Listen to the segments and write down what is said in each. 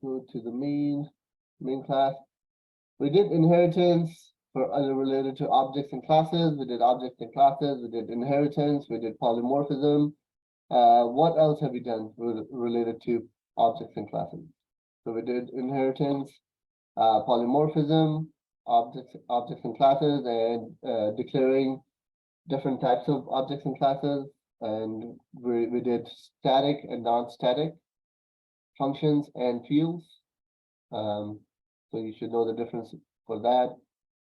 go to the main class. We did inheritance for related to objects and classes. We did objects and classes. We did inheritance. We did polymorphism. What else have we done related to objects and classes? So we did inheritance, polymorphism, objects and classes, and declaring different types of objects and classes. And we did static and non-static functions and fields. So you should know the difference for that.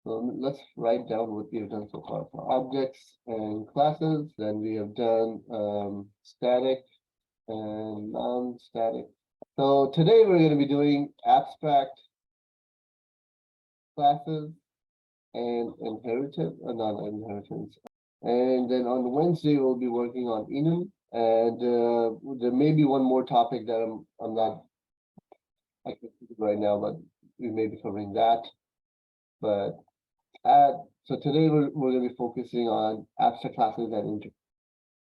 So let's write down what we have done so far for objects and classes. Then we have done static and non-static. So today we're going to be doing abstract classes and inheritance, non-inheritance. And then on Wednesday we'll be working on enum. And there may be one more topic that I'm not I can think of right now, but we may be covering that. But so today we're going to be focusing on abstract classes and interfaces.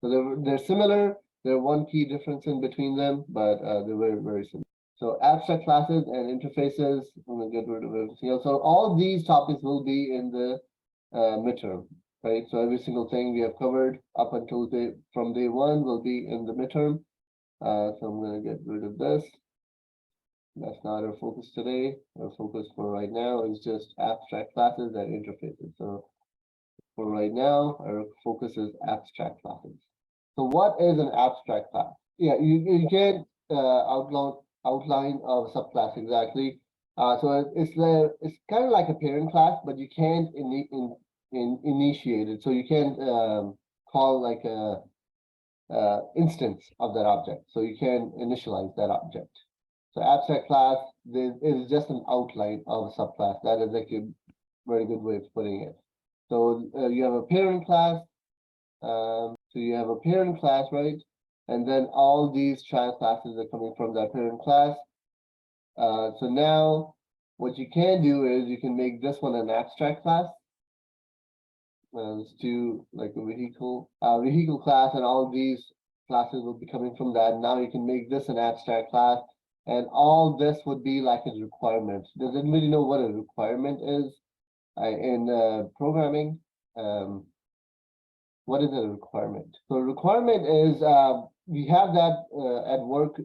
So they're similar. There's one key difference in between them, but they're very similar. So abstract classes and interfaces. I'm going to get rid of everything else. So all these topics will be in the midterm, right? So every single thing we have covered up until from day one will be in the midterm. So I'm going to get rid of this. That's not our focus today. Our focus for right now is just abstract classes and interfaces. So for right now, our focus is abstract classes. So what is an abstract class? Yeah, you get outline of subclass exactly. So it's kind of like a parent class, but you can't initiate it. So you can't call like a instance of that object. So you can initialize that object. So abstract class is just an outline of a subclass. That is actually a very good way of putting it. So you have a parent class. So you have a parent class, right? And then all these child classes are coming from that parent class. So now what you can do is you can make this one an abstract class. Let's do like a vehicle class, and all these classes will be coming from that. Now you can make this an abstract class. And all this would be like a requirement. Does anybody know what a requirement is in programming? What is a requirement? So a requirement is we have that at work.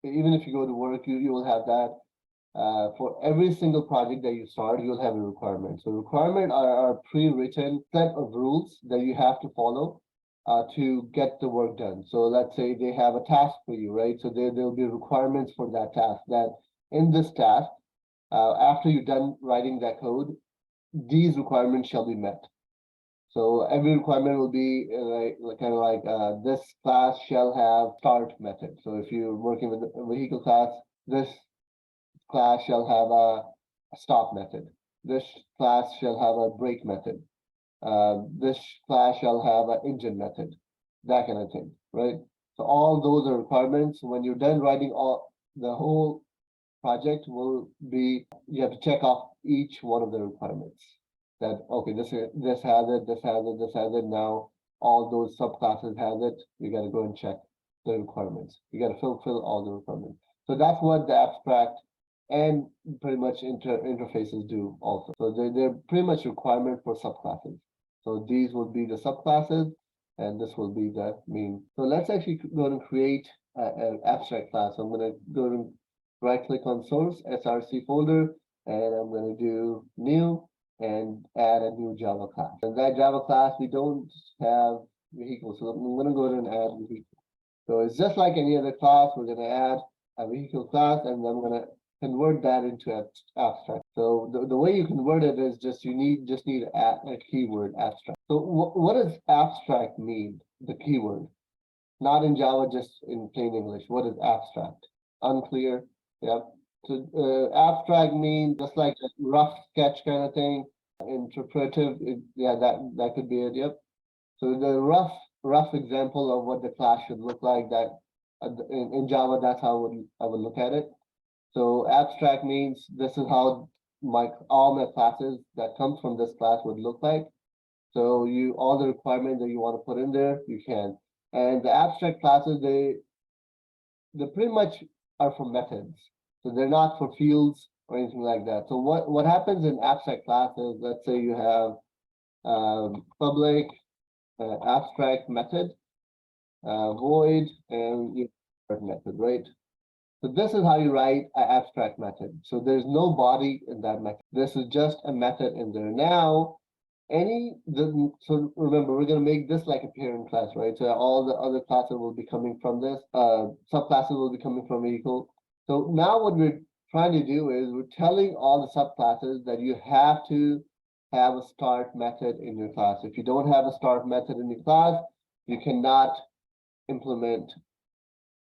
Even if you go to work, you will have that. For every single project that you start, you'll have a requirement. So requirement are a pre-written set of rules that you have to follow to get the work done. So let's say they have a task for you, right? So there'll be requirements for that task, that in this task, after you're done writing that code, these requirements shall be met. So every requirement will be kind of like this class shall have start method. So if you're working with a vehicle class, this class shall have a stop method. This class shall have a brake method. This class shall have an engine method, that kind of thing, right? So all those are requirements. When you're done writing the whole project will be, you have to check off each one of the requirements. That okay, this has it, this has it, this has it. Now all those subclasses has it. You got to go and check the requirements. You got to fulfill all the requirements. So that's what the abstract and pretty much interfaces do also. So they're pretty much requirement for subclasses. So these will be the subclasses, and this will be the main. So let's actually go and create an abstract class. I'm going to go and right click on source, SRC folder, and I'm going to do new and add a new Java class. In that Java class, we don't have vehicle. So I'm going to go ahead and add vehicle. So it's just like any other class. We're going to add a vehicle class, and I'm going to convert that into abstract. So the way you convert it is just just need a keyword abstract. So what does abstract mean? The keyword, not in Java, just in plain English. What is abstract? Unclear. Yep. So abstract means just like a rough sketch kind of thing. Interpretive. Yeah, that could be it. Yep. So the rough example of what the class should look like. That in Java, that's how I would look at it. So abstract means this is how all my classes that comes from this class would look like. So all the requirements that you want to put in there, you can. And the abstract classes, they pretty much are for methods. So they're not for fields or anything like that. So what happens in abstract classes, let's say you have public abstract method, void, and you method, right? So this is how you write an abstract method. So there's no body in that method. This is just a method in there. Now, so remember, we're going to make this like a parent class, right? So all the other classes will be coming from this, subclasses will be coming from vehicle. So now what we're trying to do is we're telling all the subclasses that you have to have a start method in your class. If you don't have a start method in your class, you cannot implement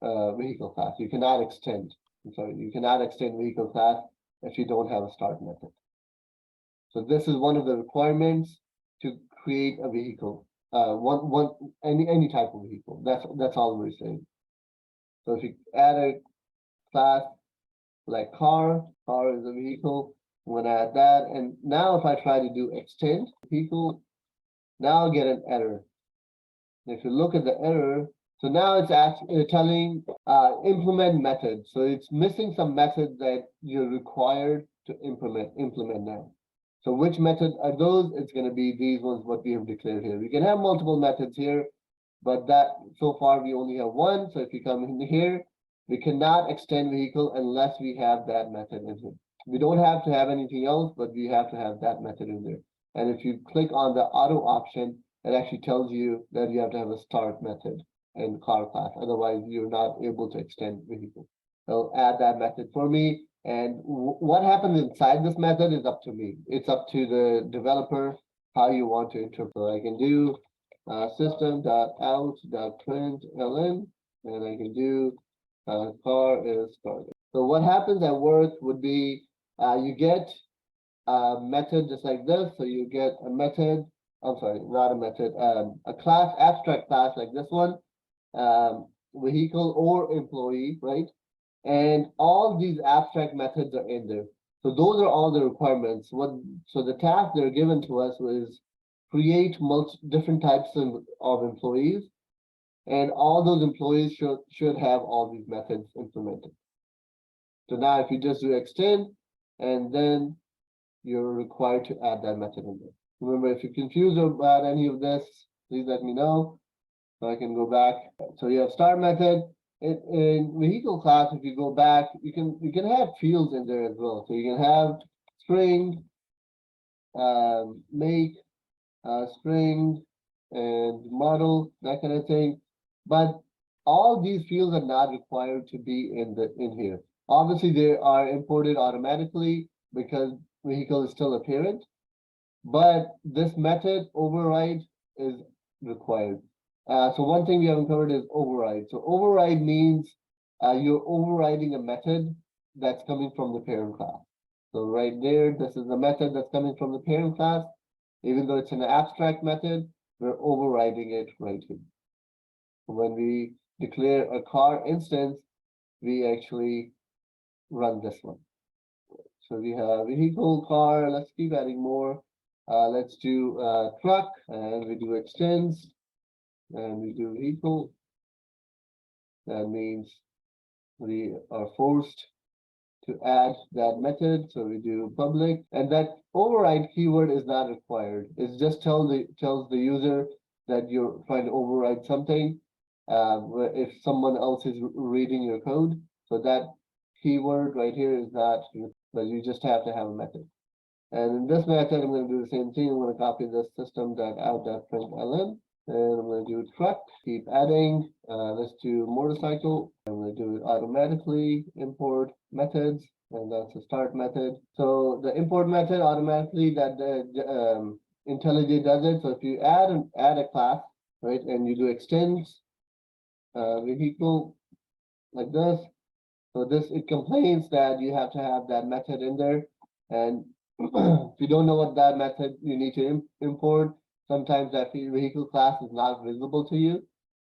vehicle class. You cannot extend. I'm sorry, you cannot extend vehicle class if you don't have a start method. So this is one of the requirements to create a vehicle. Any type of vehicle. That's all we're saying. So if you add a class like car is a vehicle. I'm gonna add that, and now if I try to do extend vehicle, now I'll get an error. If you look at the error, so now it's actually telling implement method. So it's missing some method that you're required to implement now. So which method are those? It's going to be these ones, what we have declared here. We can have multiple methods here, but that so far we only have one. So if you come in here, we cannot extend vehicle unless we have that method in here. We don't have to have anything else, but we have to have that method in there. And if you click on the auto option, it actually tells you that you have to have a start method in car class. Otherwise, you're not able to extend vehicle. It'll add that method for me. And what happens inside this method is up to me. It's up to the developer how you want to interpret. So I can do system.out.println, and I can do car is started. So what happens at work would be you get a method just like this. So you get a method. I'm sorry, not a method. A class, abstract class like this one, vehicle or employee, right? And all these abstract methods are in there. So those are all the requirements. So the task they're given to us was create different types of employees, and all those employees should have all these methods implemented. So now if you just do extend, and then you're required to add that method in there. Remember, if you're confused about any of this, please let me know so I can go back. So you have start method. In vehicle class, if you go back, you can have fields in there as well. So you can have string, make, string, and model, that kind of thing. But all these fields are not required to be in here. Obviously, they are imported automatically because vehicle is still a parent. But this method override is required. So one thing we haven't covered is override. So override means you're overriding a method that's coming from the parent class. So right there, this is the method that's coming from the parent class. Even though it's an abstract method, we're overriding it right here. When we declare a car instance, we actually run this one. So we have vehicle, car, let's keep adding more. Let's do truck, and we do extends, and we do vehicle. That means we are forced to add that method. So we do public, and that override keyword is not required. It just tells the user that you're trying to override something. If someone else is reading your code, so that keyword right here is not, but you just have to have a method. And in this method, I'm going to do the same thing. I'm going to copy this system.out.println, and I'm going to do truck, keep adding. Let's do motorcycle. I'm going to do it automatically, import methods, and that's a start method. So the import method automatically that IntelliJ does it. So if you add a class, right, and you do extends vehicle like this, so it complains that you have to have that method in there, and if you don't know what that method you need to import, sometimes that vehicle class is not visible to you.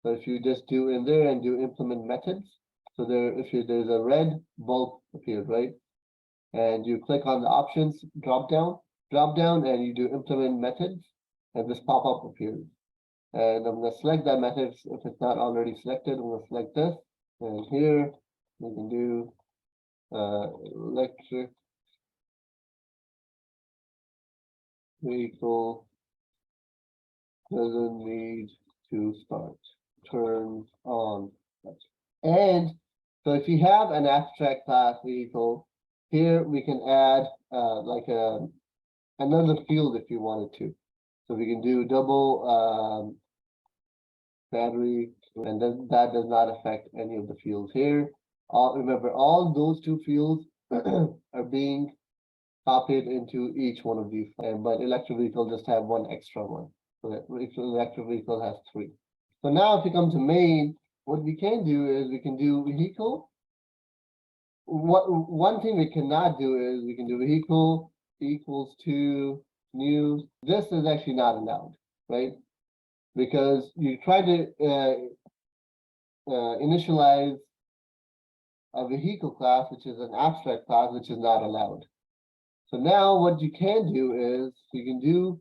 So if you just do in there and do implement methods, so there's a red bulb appeared, right? And you click on the options drop down, and you do implement methods, and this pop-up appears. And I'm going to select that method if it's not already selected. I'm going to select this, and here we can do electric vehicle doesn't need to start. Turn on. And so if you have an abstract class vehicle, here we can add like another field if you wanted to. So we can do double battery, and then that does not affect any of the fields here. Remember, all those two fields are being copied into each one of these, but electric vehicle just have one extra one. So that electric vehicle has three. So now if you come to main, what we can do is we can do vehicle. One thing we cannot do is we can do vehicle equals to new. This is actually not allowed, right? Because you try to initialize a vehicle class, which is an abstract class, which is not allowed. So now what you can do is you can do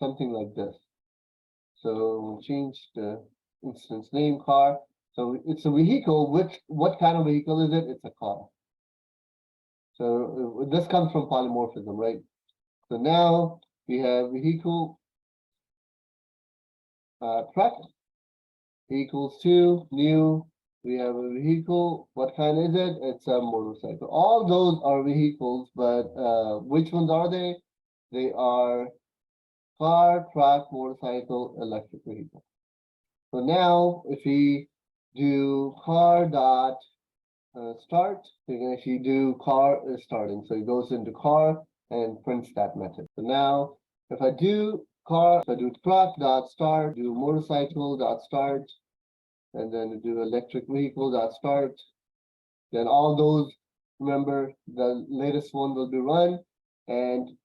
something like this. So we'll change the instance name car. So it's a vehicle. What kind of vehicle is it? It's a car. So this comes from polymorphism, right? So now we have vehicle truck equals to new. We have a vehicle. What kind is it? It's a motorcycle. All those are vehicles, but which ones are they? They are car, truck, motorcycle, electric vehicle. So now if we do car dot start, we can actually do car is starting. So it goes into car and prints that method. So now if I do car, if I do truck dot start, do motorcycle dot start, and then do electric vehicle dot start, then all those, remember, the latest one will be run. And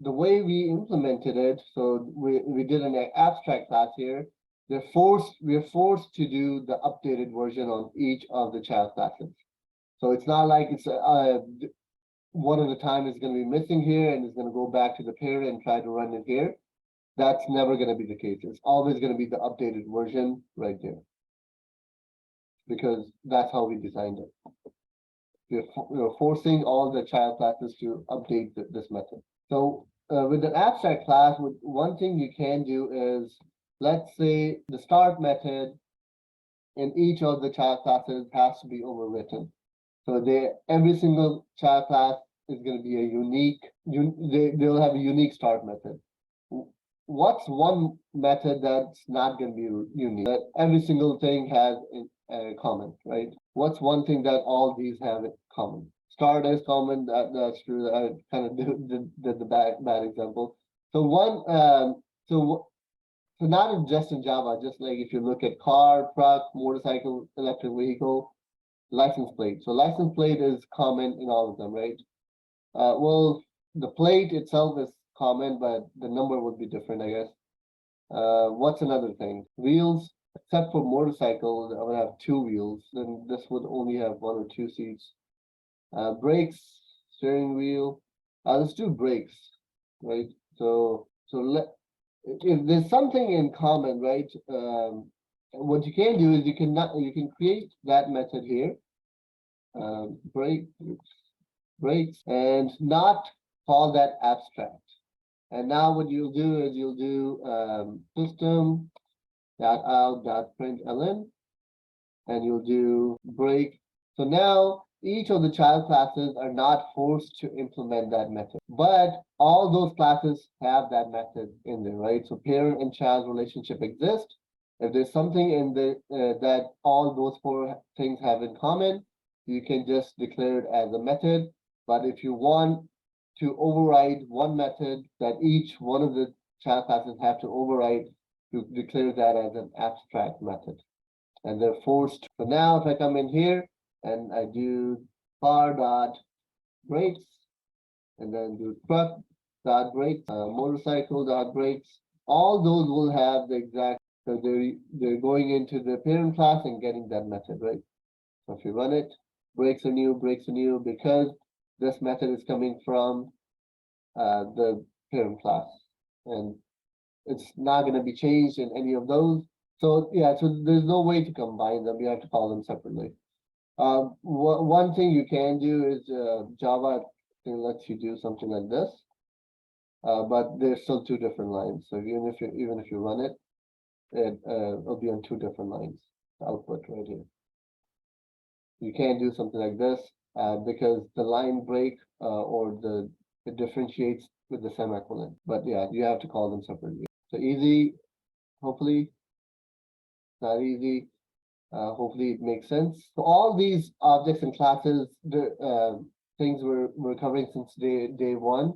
the way we implemented it, so we did an abstract class here. We're forced to do the updated version on each of the child classes. So it's not like it's one at a time is going to be missing here and it's going to go back to the parent and try to run it here. That's never going to be the case. It's always going to be the updated version right there, because that's how we designed it. We're forcing all the child classes to update this method. So with the abstract class, one thing you can do is, let's say the start method in each of the child classes has to be overwritten. So every single child class is going to be a unique, they'll have a unique start method. What's one method that's not going to be unique? That every single thing has in common, right? What's one thing that all these have in common? Start is common. That's true. I kind of did the bad example. So so not just in Java, just like if you look at car, truck, motorcycle, electric vehicle, license plate. So license plate is common in all of them, right? Well, the plate itself is common, but the number would be different, I guess. What's another thing? Wheels, except for motorcycles, I would have two wheels. Then this would only have one or two seats. Brakes, steering wheel. Let's do brakes, right? So if there's something in common, right? What you can do is you can create that method here. Brakes, and not call that abstract. And now what you'll do is you'll do system dot out dot println, and you'll do break. So now each of the child classes are not forced to implement that method, but all those classes have that method in there, right? So parent and child relationship exist. If there's something in the that all those four things have in common, you can just declare it as a method. But if you want to override one method that each one of the child classes have to override, you declare that as an abstract method, and they're forced. So now if I come in here and I do car dot brakes, and then do truck dot brakes, motorcycle dot brakes, all those will have the exact, so they're going into the parent class and getting that method, right? So if you run it, brakes are new, because this method is coming from the parent class, and it's not going to be changed in any of those. So yeah, so there's no way to combine them. You have to call them separately. One thing you can do is Java lets you do something like this, but there's still two different lines. So even if you run it, it'll be on two different lines. Output right here. You can't do something like this because the line break or it differentiates with the semicolon. But yeah, you have to call them separately. So easy, hopefully, not easy. Hopefully it makes sense. So all these objects and classes, the things we're covering since day one,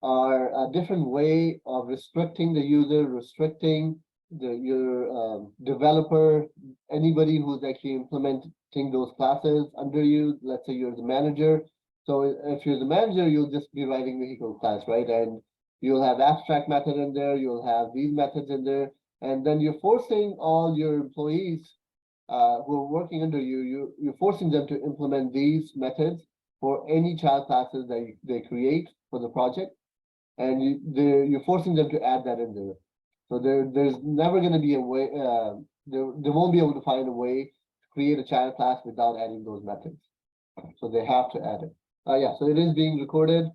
are a different way of restricting the user, restricting your developer, anybody who's actually implementing those classes under you. Let's say you're the manager. So if you're the manager, you'll just be writing vehicle class, right? And you'll have abstract method in there, you'll have these methods in there, and then you're forcing all your employees who are working under you're forcing them to implement these methods for any child classes that they create for the project, and you're forcing them to add that in there. So there's never going to be a way. They won't be able to find a way to create a child class without adding those methods. So they have to add it. Yeah, so it is being recorded.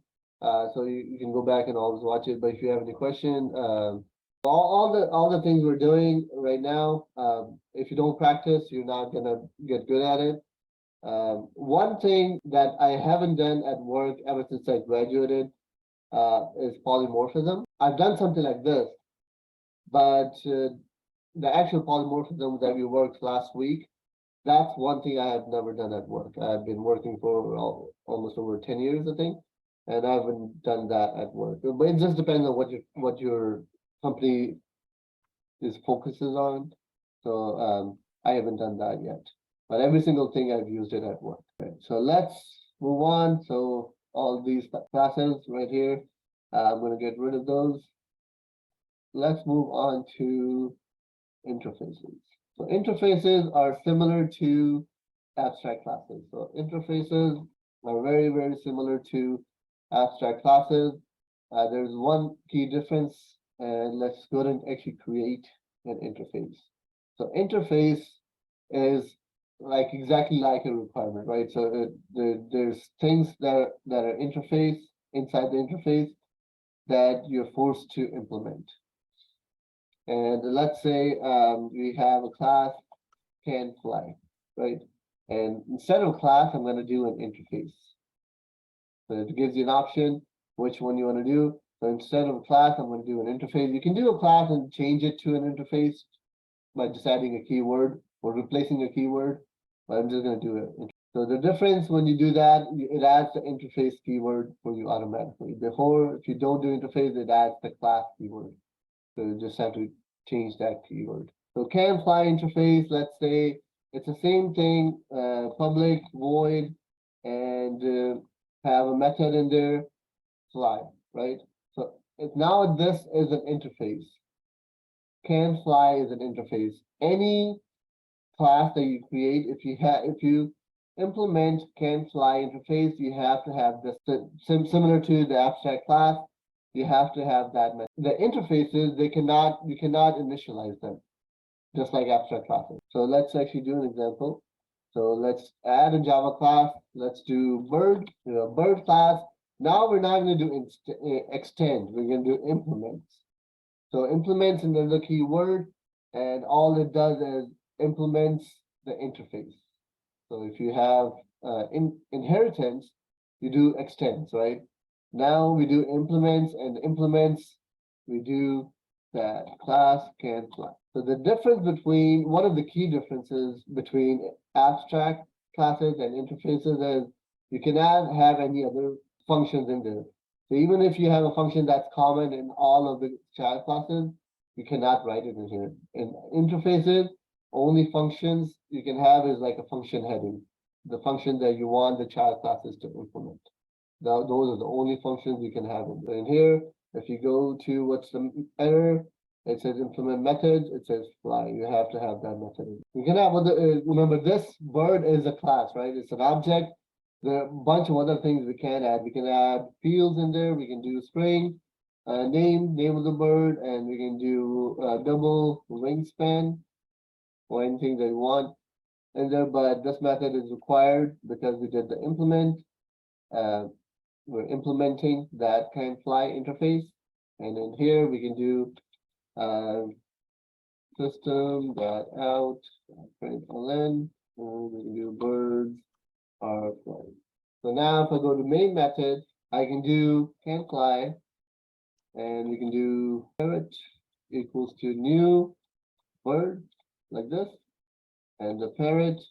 So you can go back and always watch it. But if you have any question, all the things we're doing right now, if you don't practice, you're not gonna get good at it. One thing that I haven't done at work ever since I graduated is polymorphism. I've done something like this, but the actual polymorphism that we worked last week, that's one thing I have never done at work. I've been working for almost over 10 years, I think, and I haven't done that at work. But it just depends on what your company is focuses on. So I haven't done that yet. But every single thing I've used it at work. Okay, so let's move on. So all these classes right here, I'm going to get rid of those. Let's move on to interfaces. So interfaces are similar to abstract classes. So interfaces are very, very similar to abstract classes. There's one key difference, and let's go ahead and actually create an interface. So interface is exactly like a requirement, right? So there's things that are interface inside the interface that you're forced to implement. And let's say we have a class can fly, right? And instead of class, I'm going to do an interface. So it gives you an option which one you want to do. So instead of a class, I'm going to do an interface. You can do a class and change it to an interface by just adding a keyword or replacing a keyword, but I'm just going to do it. So the difference when you do that, it adds the interface keyword for you automatically. Before, if you don't do interface, it adds the class keyword. So you just have to change that keyword. So can fly interface, let's say it's the same thing, public void, and have a method in there, fly, right? So now this is an interface. Can fly is an interface. Any class that you create, if you implement can fly interface, you have to have this similar to the abstract class. You have to have that method. The interfaces, you cannot initialize them, just like abstract classes. So let's actually do an example. So let's add a Java class. Let's do bird, bird class. Now we're not going to do extend. We're going to do implements. So implements another keyword, and all it does is implements the interface. So if you have inheritance, you do extends, right? Now we do implements, and implements, we do that class can fly. So the difference between, one of the key differences between abstract classes and interfaces is you cannot have any other functions in there. So even if you have a function that's common in all of the child classes, you cannot write it in here. In interfaces, only functions you can have is like a function heading, the function that you want the child classes to implement. Now, those are the only functions you can have in here. If you go to what's the error, it says implement methods, it says fly. You have to have that method. You can have remember this bird is a class, right? It's an object. There are a bunch of other things we can add. We can add fields in there. We can do string, name of the bird, and we can do double wingspan or anything that you want. in there, but this method is required because we did the implement. We're implementing that can-fly interface, and in here we can do system.out println, and we can do birds are flying. So now if I go to main method, I can do can-fly, and we can do parrot equals to new bird like this, and the parrot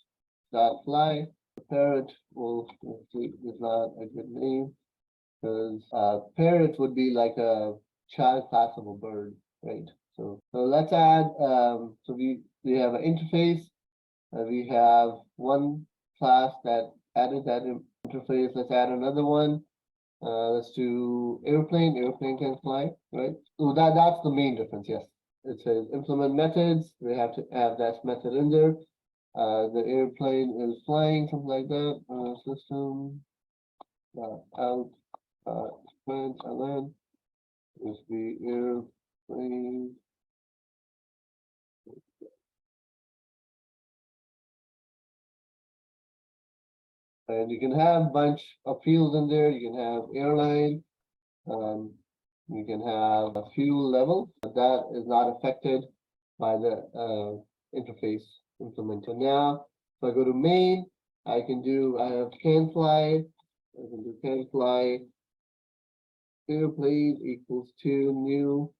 dot fly. The parrot is not a good name because parrot would be like a child class of a bird, right? So let's add so we have an interface. We have one class that added that interface. Let's add another one. Let's do airplane. Airplane can fly, right? So that's the main difference. Yes, it says implement methods. We have to have that method in there. The airplane is flying, something like that. System out println is the airplane. And you can have a bunch of fields in there. You can have airline. You can have a fuel level, but that is not affected by the interface implemented. Now, if I go to main, I have can fly. I can do can fly airplane equals to new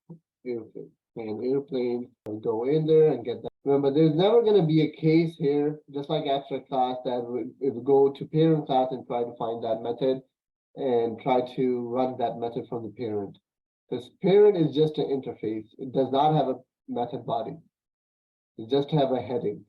airplane. And airplane, I'll go in there and get that. Remember, there's never going to be a case here, just like abstract class, that it would go to parent class and try to find that method and try to run that method from the parent. This parent is just an interface. It does not have a method body. It just have a heading.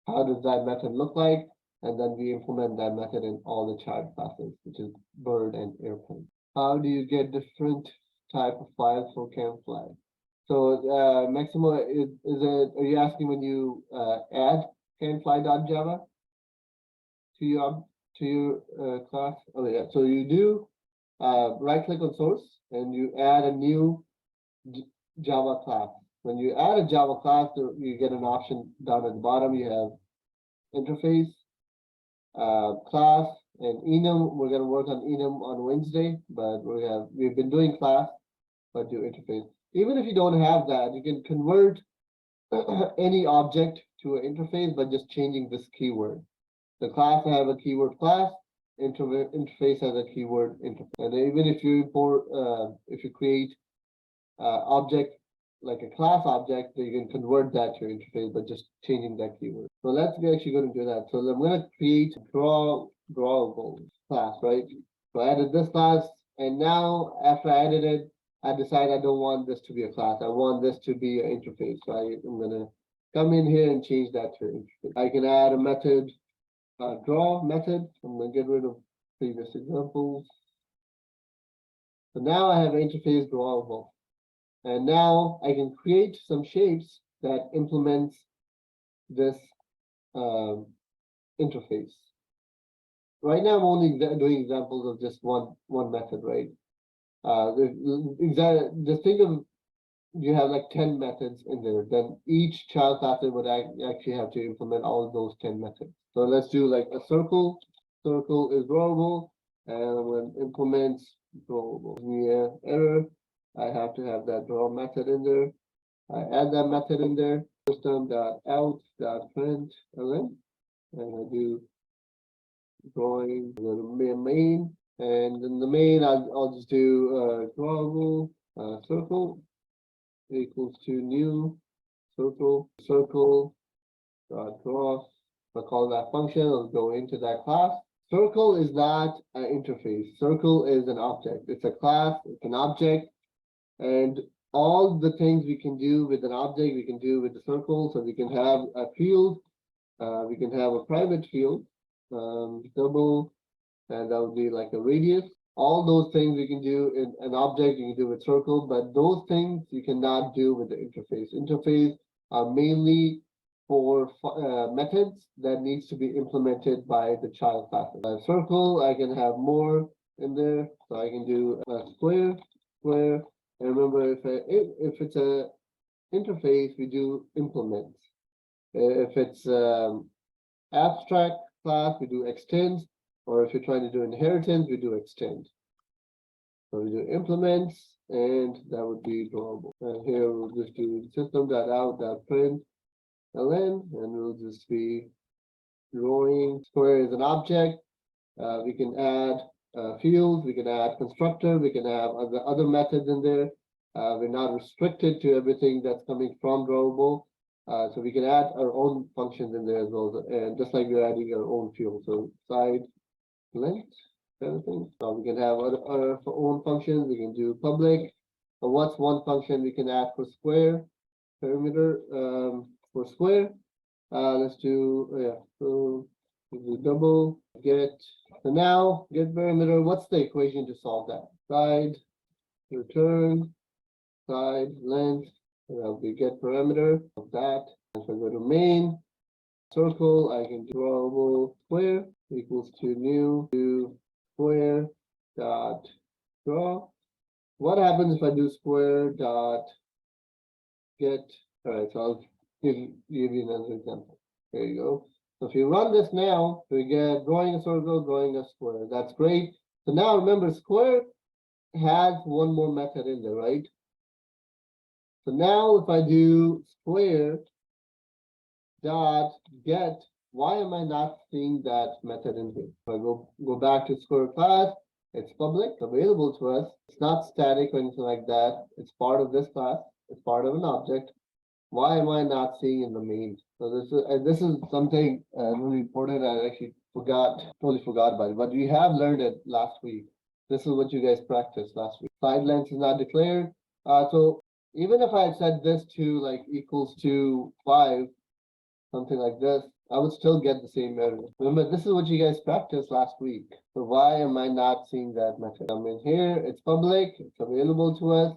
How does that method look like? And then we implement that method in all the child classes, which is bird and airplane. How do you get different type of files for can-fly? So Maximo, are you asking when you add can-fly.java to your class? Oh yeah, so you do right click on source and you add a new Java class. When you add a Java class, you get an option down at the bottom. You have interface, class, and enum. We're going to work on enum on Wednesday, but we've been doing class, but do interface. Even if you don't have that, you can convert any object to an interface by just changing this keyword. The class have a keyword class, interface has a keyword interface. And even if you import, if you create object like a class object, you can convert that to your interface by just changing that keyword. So let's actually going to do that. So I'm going to create drawable class, right? So I added this class, and now after I added it, I decide I don't want this to be a class. I want this to be an interface. So I'm going to come in here and change that to interface. I can add a method, draw method. I'm going to get rid of previous examples. So now I have interface drawable. And now I can create some shapes that implements this interface. Right now, I'm only doing examples of just one method, right? Just think of you have like 10 methods in there. Then each child class would actually have to implement all of those 10 methods. So let's do like a circle. Circle is drawable, and when implements drawable, yeah, error. I have to have that draw method in there. I add that method in there. System.out.println, and I do drawing the main, and in the main I'll just do drawable circle equals to new circle draw. I'll call that function. I'll go into that class. Circle is not an interface. Circle is an object. It's a class. It's an object. And all the things we can do with an object, we can do with the circle. So we can have a field, we can have a private field, double, and that would be like a radius. All those things we can do in an object, you can do with circle, but those things you cannot do with the interface. Interface are mainly for methods that needs to be implemented by the child class. Circle, I can have more in there, so I can do a square. And remember, if it's a interface, we do implement. If it's abstract class, we do extends, or if you're trying to do inheritance, we do extend. So we do implements, and that would be drawable. And here we'll just do system.out.println, and we'll just be drawing. Square is an object. We can add fields, we can add constructor, we can have other methods in there. We're not restricted to everything that's coming from drawable. So we can add our own functions in there as well, and just like we're adding our own field. So side length, everything. So we can have our own functions. We can do public. But what's one function we can add for square perimeter for square? Let's do so we do double get. So now get perimeter. What's the equation to solve that? Side return side length. That'll be get parameter of that. If I go to main circle, I can do drawable square equals to new to square dot draw. What happens if I do square dot get? All right, so I'll give you another example. There you go. So if you run this now, we get drawing a circle, drawing a square. That's great. So now remember, square has one more method in there, right? So now if I do square dot get, why am I not seeing that method in here? If I go back to square class, it's public, available to us. It's not static or anything like that. It's part of this class. It's part of an object. Why am I not seeing in the main? So this is something really important. I actually totally forgot about it, but we have learned it last week. This is what you guys practiced last week. Side length is not declared. So even if I had set this to like equals to 5, something like this, I would still get the same error. Remember, this is what you guys practiced last week. So why am I not seeing that method? I'm in here, it's public, it's available to us.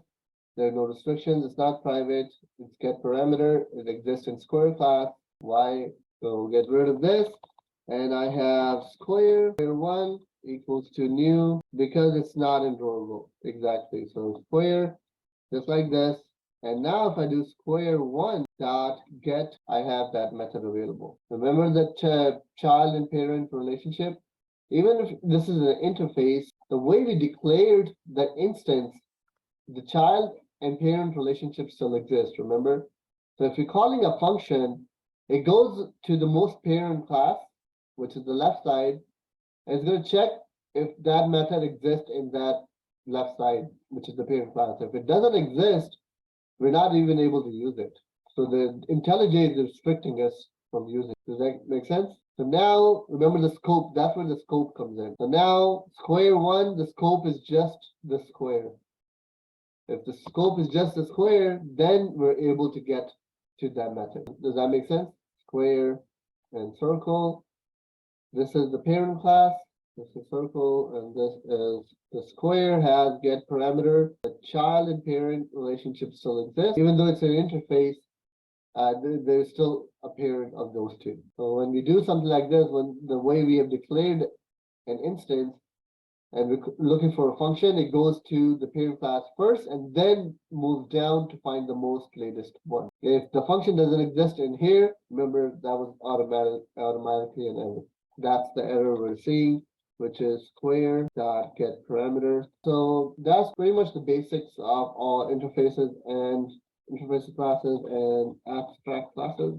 There are no restrictions, it's not private, it's get parameter, it exists in square class. Why? So get rid of this. And I have square 1 equals to new because it's not in drawable. Exactly. So square, just like this. And now if I do square 1 dot get, I have that method available. Remember that child and parent relationship? Even if this is an interface, the way we declared the instance, the child and parent relationship still exists, remember? So if you're calling a function, it goes to the most parent class, which is the left side, and it's going to check if that method exists in that left side, which is the parent class. If it doesn't exist, we're not even able to use it. So the IntelliJ is restricting us from using it. Does that make sense? So now, remember the scope, that's where the scope comes in. So now, square 1, the scope is just the square. If the scope is just a square, then we're able to get to that method. Does that make sense? Square and circle. This is the parent class. This is circle, and this is the square has get parameter. The child and parent relationship still exists, even though it's an interface. There's still a parent of those two. So when we do something like this, when the way we have declared an instance, and we're looking for a function, it goes to the parent class first and then moves down to find the most latest one. If the function doesn't exist in here, remember that was automatically an error. That's the error we're seeing, which is square dot get parameter. So that's pretty much the basics of all interfaces and interface classes and abstract classes.